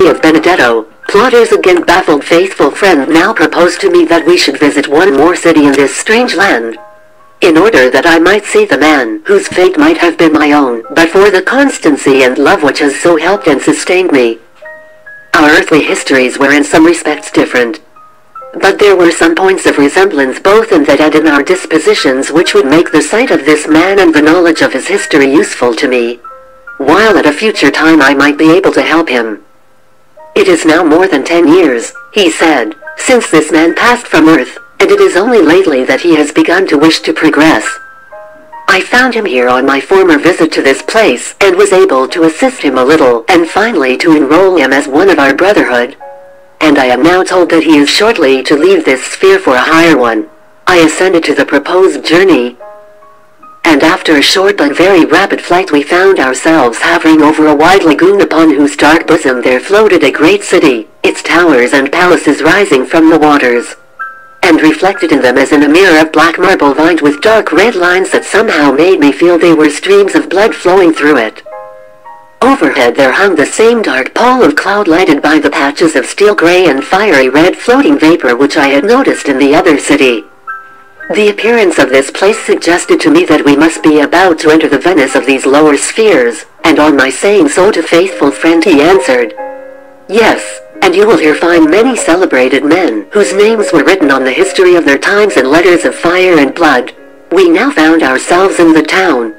city of Benedetto, plotters against Baffled faithful friend now proposed to me that we should visit one more city in this strange land, in order that I might see the man whose fate might have been my own, but for the constancy and love which has so helped and sustained me. Our earthly histories were in some respects different, but there were some points of resemblance both in that and in our dispositions which would make the sight of this man and the knowledge of his history useful to me, while at a future time I might be able to help him. It is now more than 10 years, he said, since this man passed from earth, and it is only lately that he has begun to wish to progress. I found him here on my former visit to this place, and was able to assist him a little, and finally to enroll him as one of our brotherhood. And I am now told that he is shortly to leave this sphere for a higher one. I ascended to the proposed journey, and after a short but very rapid flight we found ourselves hovering over a wide lagoon upon whose dark bosom there floated a great city, its towers and palaces rising from the waters, and reflected in them as in a mirror of black marble lined with dark red lines that somehow made me feel they were streams of blood flowing through it. Overhead there hung the same dark pall of cloud lighted by the patches of steel gray and fiery red floating vapor which I had noticed in the other city. The appearance of this place suggested to me that we must be about to enter the Venice of these lower spheres, and on my saying so to faithful friend he answered, "Yes, and you will here find many celebrated men whose names were written on the history of their times in letters of fire and blood." We now found ourselves in the town,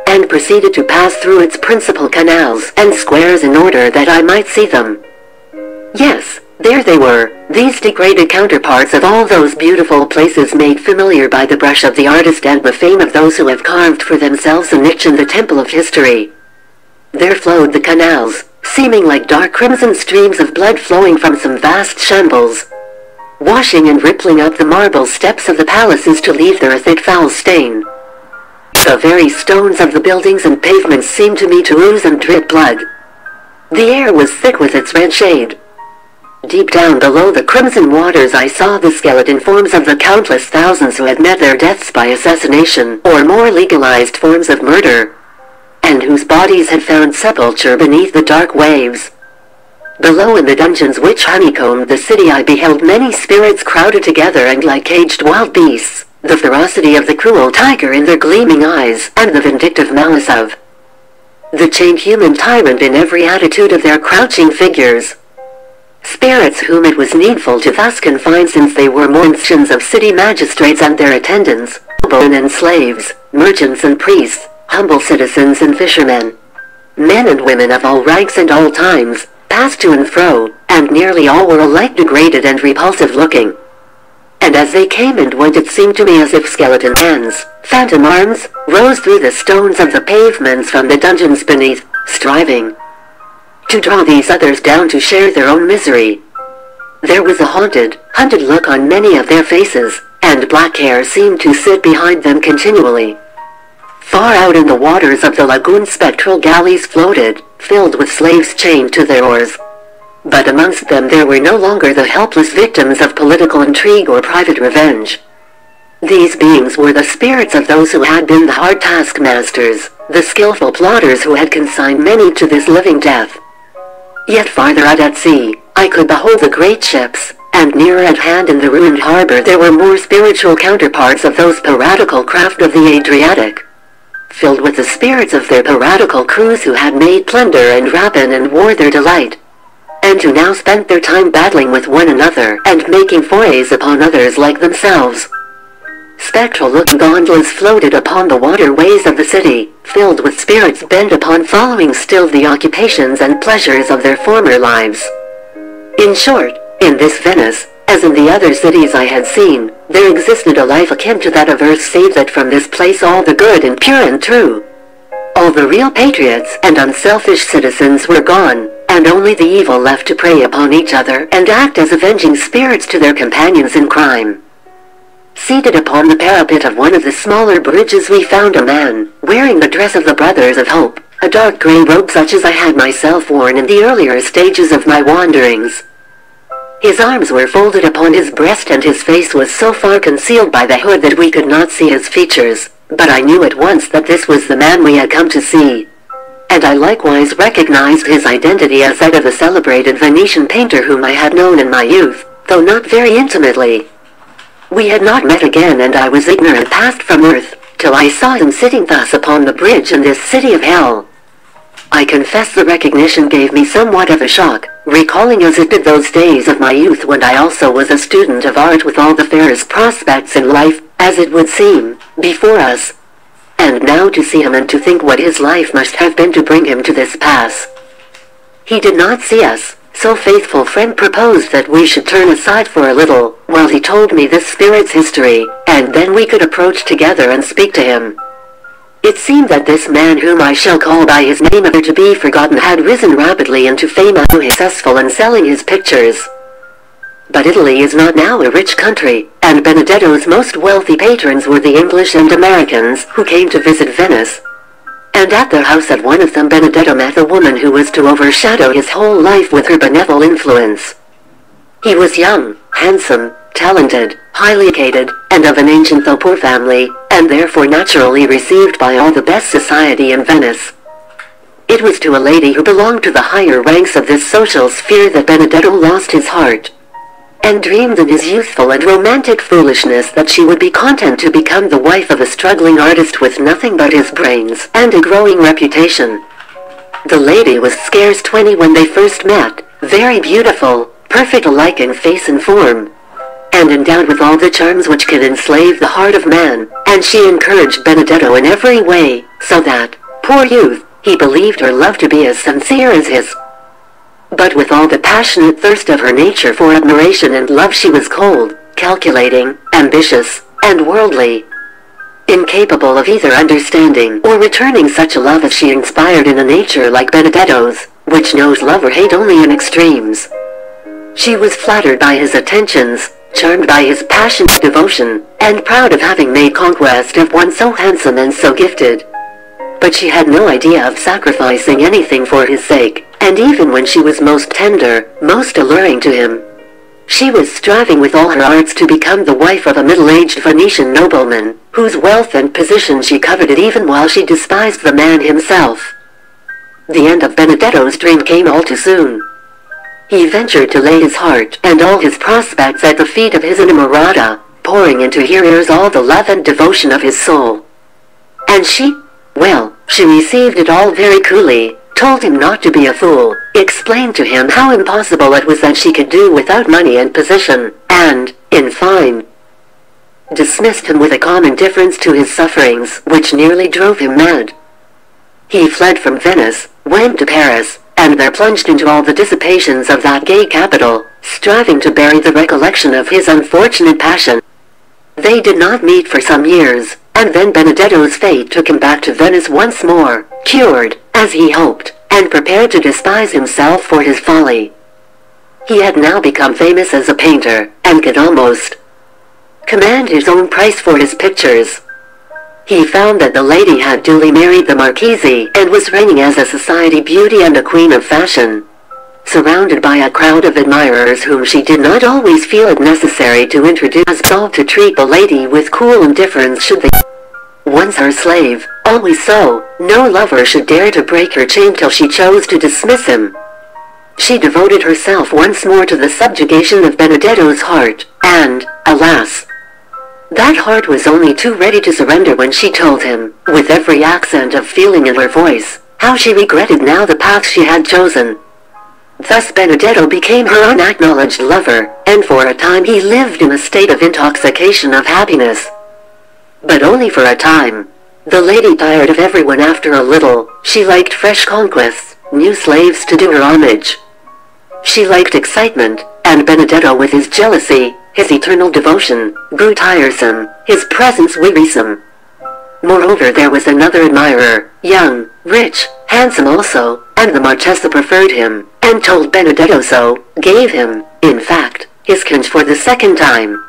and proceeded to pass through its principal canals and squares in order that I might see them. Yes, there they were, these degraded counterparts of all those beautiful places made familiar by the brush of the artist and the fame of those who have carved for themselves a niche in the temple of history. There flowed the canals, seeming like dark crimson streams of blood flowing from some vast shambles, washing and rippling up the marble steps of the palaces to leave there a thick foul stain. The very stones of the buildings and pavements seemed to me to ooze and drip blood. The air was thick with its red shade. Deep down below the crimson waters I saw the skeleton forms of the countless thousands who had met their deaths by assassination or more legalized forms of murder, and whose bodies had found sepulture beneath the dark waves. Below in the dungeons which honeycombed the city I beheld many spirits crowded together and like caged wild beasts, the ferocity of the cruel tiger in their gleaming eyes and the vindictive malice of the chained human tyrant in every attitude of their crouching figures. Spirits whom it was needful to thus confine since they were monsters of city magistrates and their attendants, noblemen and slaves, merchants and priests, humble citizens and fishermen. Men and women of all ranks and all times, passed to and fro, and nearly all were alike degraded and repulsive looking. And as they came and went it seemed to me as if skeleton hands, phantom arms, rose through the stones of the pavements from the dungeons beneath, striving to draw these others down to share their own misery. There was a haunted look on many of their faces, and black hair seemed to sit behind them continually. Far out in the waters of the lagoon spectral galleys floated, filled with slaves chained to their oars. But amongst them there were no longer the helpless victims of political intrigue or private revenge. These beings were the spirits of those who had been the hard taskmasters, the skillful plotters who had consigned many to this living death. Yet farther out at sea, I could behold the great ships, and nearer at hand in the ruined harbor there were more spiritual counterparts of those piratical craft of the Adriatic, filled with the spirits of their piratical crews who had made plunder and rapine and war their delight, and who now spent their time battling with one another and making forays upon others like themselves. Spectral-looking gondolas floated upon the waterways of the city, filled with spirits bent upon following still the occupations and pleasures of their former lives. In short, in this Venice, as in the other cities I had seen, there existed a life akin to that of earth, save that from this place all the good and pure and true, all the real patriots and unselfish citizens were gone, and only the evil left to prey upon each other and act as avenging spirits to their companions in crime. Seated upon the parapet of one of the smaller bridges we found a man, wearing the dress of the Brothers of Hope, a dark gray robe such as I had myself worn in the earlier stages of my wanderings. His arms were folded upon his breast and his face was so far concealed by the hood that we could not see his features, but I knew at once that this was the man we had come to see. and I likewise recognized his identity as that of the celebrated Venetian painter whom I had known in my youth, though not very intimately. We had not met again, and I was ignorant passed from earth, till I saw him sitting thus upon the bridge in this city of hell. I confess the recognition gave me somewhat of a shock, recalling as it did those days of my youth when I also was a student of art with all the fairest prospects in life, as it would seem, before us. And now to see him and to think what his life must have been to bring him to this pass. He did not see us, so faithful friend proposed that we should turn aside for a little, while he told me this spirit's history, and then we could approach together and speak to him. It seemed that this man whom I shall call by his name ever to be forgotten had risen rapidly into fame and was successful in selling his pictures. But Italy is not now a rich country, and Benedetto's most wealthy patrons were the English and Americans who came to visit Venice. And at the house of one of them Benedetto met the woman who was to overshadow his whole life with her benevolent influence. He was young, handsome, talented, highly educated, and of an ancient though poor family, and therefore naturally received by all the best society in Venice. It was to a lady who belonged to the higher ranks of this social sphere that Benedetto lost his heart, and dreamed in his youthful and romantic foolishness that she would be content to become the wife of a struggling artist with nothing but his brains and a growing reputation. The lady was scarce 20 when they first met, very beautiful, perfect alike in face and form, and endowed with all the charms which can enslave the heart of man, and she encouraged Benedetto in every way, so that, poor youth, he believed her love to be as sincere as his. But with all the passionate thirst of her nature for admiration and love she was cold, calculating, ambitious, and worldly, incapable of either understanding or returning such a love as she inspired in a nature like Benedetto's, which knows love or hate only in extremes. She was flattered by his attentions, charmed by his passionate devotion, and proud of having made conquest of one so handsome and so gifted. But she had no idea of sacrificing anything for his sake, and even when she was most tender, most alluring to him, she was striving with all her arts to become the wife of a middle-aged Venetian nobleman, whose wealth and position she coveted even while she despised the man himself. The end of Benedetto's dream came all too soon. He ventured to lay his heart and all his prospects at the feet of his inamorata, pouring into her ears all the love and devotion of his soul. And she received it all very coolly, told him not to be a fool, explained to him how impossible it was that she could do without money and position, and, in fine, dismissed him with a calm indifference to his sufferings, which nearly drove him mad. He fled from Venice, went to Paris, and there plunged into all the dissipations of that gay capital, striving to bury the recollection of his unfortunate passion. They did not meet for some years, and then Benedetto's fate took him back to Venice once more, cured, as he hoped, and prepared to despise himself for his folly. He had now become famous as a painter, and could almost command his own price for his pictures. He found that the lady had duly married the Marchese and was reigning as a society beauty and a queen of fashion, surrounded by a crowd of admirers whom she did not always feel it necessary to introduce, resolved to treat the lady with cool indifference should they. Once her slave, always so, no lover should dare to break her chain till she chose to dismiss him. She devoted herself once more to the subjugation of Benedetto's heart, and, alas, that heart was only too ready to surrender when she told him, with every accent of feeling in her voice, how she regretted now the path she had chosen. Thus Benedetto became her unacknowledged lover, and for a time he lived in a state of intoxication of happiness. But only for a time. The lady tired of everyone after a little. She liked fresh conquests, new slaves to do her homage. She liked excitement, and Benedetto with his jealousy, his eternal devotion, grew tiresome, his presence wearisome. Moreover, there was another admirer, young, rich, handsome also, and the Marchesa preferred him, and told Benedetto so, gave him, in fact, his consent for the second time.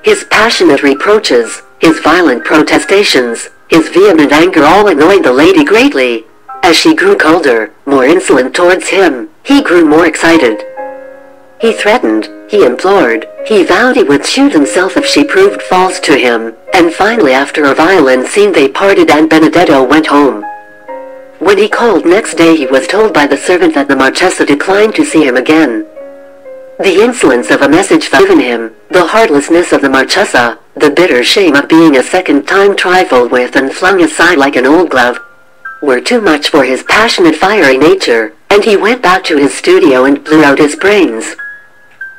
His passionate reproaches, his violent protestations, his vehement anger all annoyed the lady greatly. As she grew colder, more insolent towards him, he grew more excited. He threatened, he implored, he vowed he would shoot himself if she proved false to him, and finally after a violent scene they parted and Benedetto went home. When he called next day, he was told by the servant that the Marchesa declined to see him again. The insolence of a message given him, the heartlessness of the Marchesa, the bitter shame of being a second time trifled with and flung aside like an old glove, were too much for his passionate, fiery nature, and he went back to his studio and blew out his brains.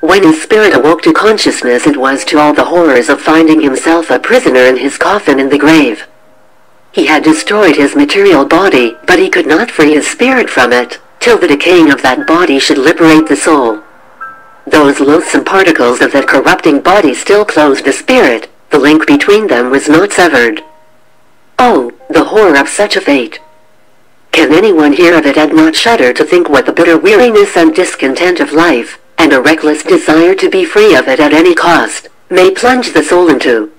When his spirit awoke to consciousness, it was to all the horrors of finding himself a prisoner in his coffin in the grave. He had destroyed his material body, but he could not free his spirit from it, till the decaying of that body should liberate the soul. Those loathsome particles of that corrupting body still clothed the spirit, the link between them was not severed. Oh, the horror of such a fate! Can anyone hear of it and not shudder to think what the bitter weariness and discontent of life, and a reckless desire to be free of it at any cost, may plunge the soul into?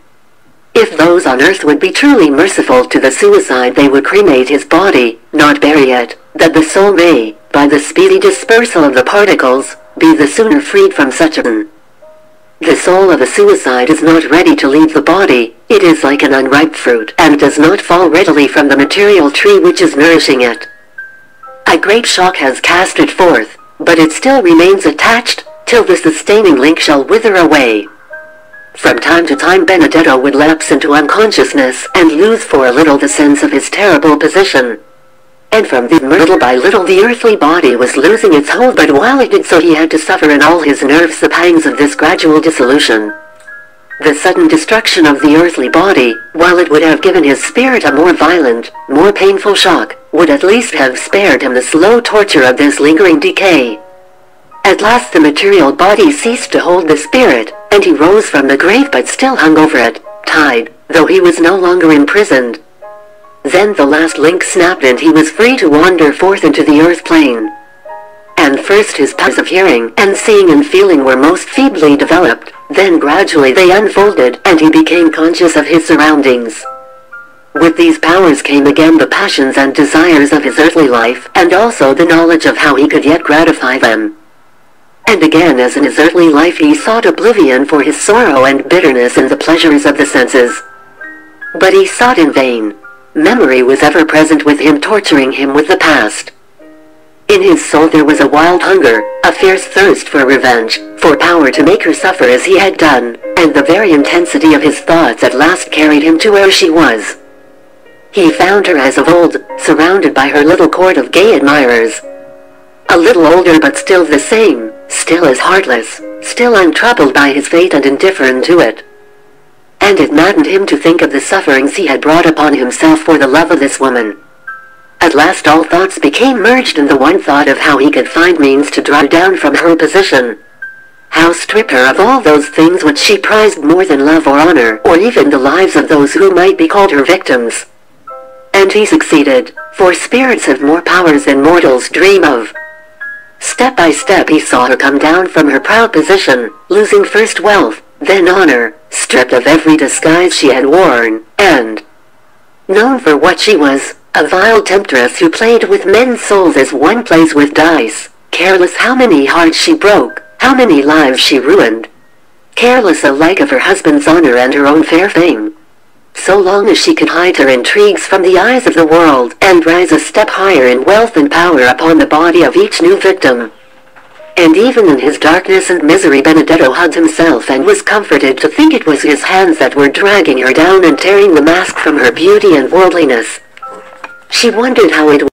If those on earth would be truly merciful to the suicide, they would cremate his body, not bury it, that the soul may, by the speedy dispersal of the particles, be the sooner freed from such a burden. The soul of a suicide is not ready to leave the body. It is like an unripe fruit, and does not fall readily from the material tree which is nourishing it. A great shock has cast it forth, but it still remains attached, till the sustaining link shall wither away. From time to time Benedetto would lapse into unconsciousness and lose for a little the sense of his terrible position. And from little by little the earthly body was losing its hold, but while it did so he had to suffer in all his nerves the pangs of this gradual dissolution. The sudden destruction of the earthly body, while it would have given his spirit a more violent, more painful shock, would at least have spared him the slow torture of this lingering decay. At last the material body ceased to hold the spirit, and he rose from the grave but still hung over it, tied, though he was no longer imprisoned. Then the last link snapped and he was free to wander forth into the earth plane. And first his powers of hearing and seeing and feeling were most feebly developed, then gradually they unfolded and he became conscious of his surroundings. With these powers came again the passions and desires of his earthly life, and also the knowledge of how he could yet gratify them. And again, as in his earthly life, he sought oblivion for his sorrow and bitterness in the pleasures of the senses. But he sought in vain. Memory was ever present with him, torturing him with the past. In his soul there was a wild hunger, a fierce thirst for revenge, for power to make her suffer as he had done, and the very intensity of his thoughts at last carried him to where she was. He found her as of old, surrounded by her little court of gay admirers. A little older but still the same, still as heartless, still untroubled by his fate and indifferent to it. And it maddened him to think of the sufferings he had brought upon himself for the love of this woman. At last all thoughts became merged in the one thought of how he could find means to draw her down from her position. How strip her of all those things which she prized more than love or honor, or even the lives of those who might be called her victims. And he succeeded, for spirits have more powers than mortals dream of. Step by step he saw her come down from her proud position, losing first wealth, then honor, stripped of every disguise she had worn, and known for what she was, a vile temptress who played with men's souls as one plays with dice, careless how many hearts she broke, how many lives she ruined, careless alike of her husband's honor and her own fair fame. So long as she could hide her intrigues from the eyes of the world, and rise a step higher in wealth and power upon the body of each new victim. And even in his darkness and misery Benedetto hugged himself and was comforted to think it was his hands that were dragging her down and tearing the mask from her beauty and worldliness. She wondered how it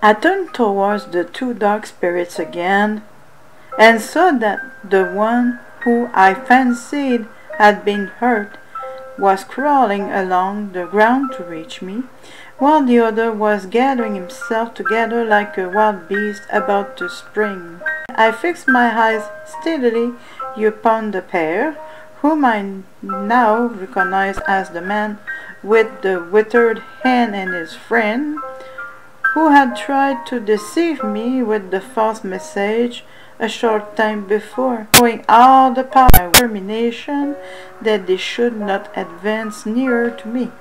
I turned towards the two dark spirits again, and saw that the one who I fancied had been hurt was crawling along the ground to reach me, while the other was gathering himself together like a wild beast about to spring. I fixed my eyes steadily upon the pair, whom I now recognized as the man with the withered hand and his friend, who had tried to deceive me with the false message a short time before, showing all the power and determination that they should not advance nearer to me.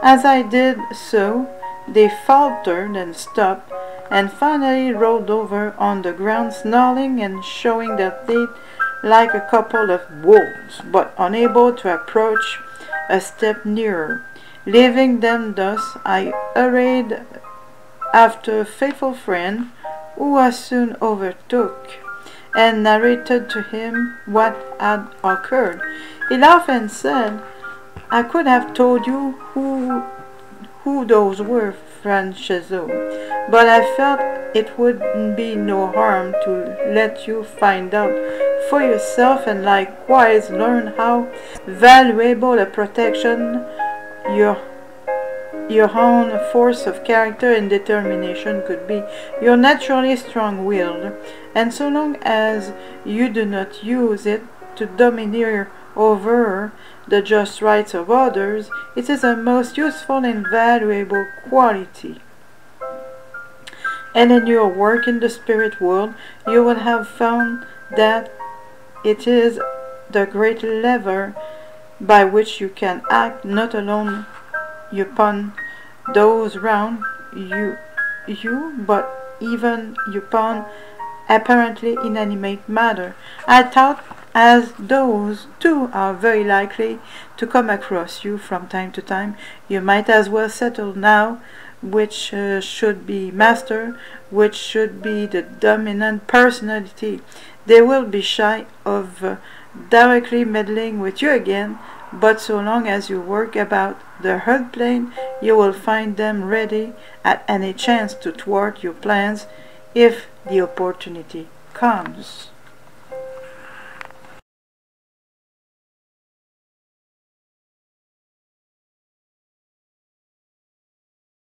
As I did so, they faltered and stopped, and finally rolled over on the ground, snarling and showing their teeth like a couple of wolves, but unable to approach a step nearer. Leaving them thus, I hurried after a faithful friend, who I soon overtook, and narrated to him what had occurred. He laughed and said, "I could have told you who those were, Franchezzo, but I felt it would be no harm to let you find out for yourself, and likewise learn how valuable a protection your own force of character and determination could be. You're naturally strong-willed, and so long as you do not use it to domineer over the just rights of others, it is a most useful and valuable quality. And in your work in the spirit world, you will have found that it is the great lever by which you can act not alone upon those round you, but even upon apparently inanimate matter. I thought, as those two are very likely to come across you from time to time, you might as well settle now which should be master, which should be the dominant personality. They will be shy of directly meddling with you again, but so long as you work about the herd plane, you will find them ready at any chance to thwart your plans if the opportunity comes."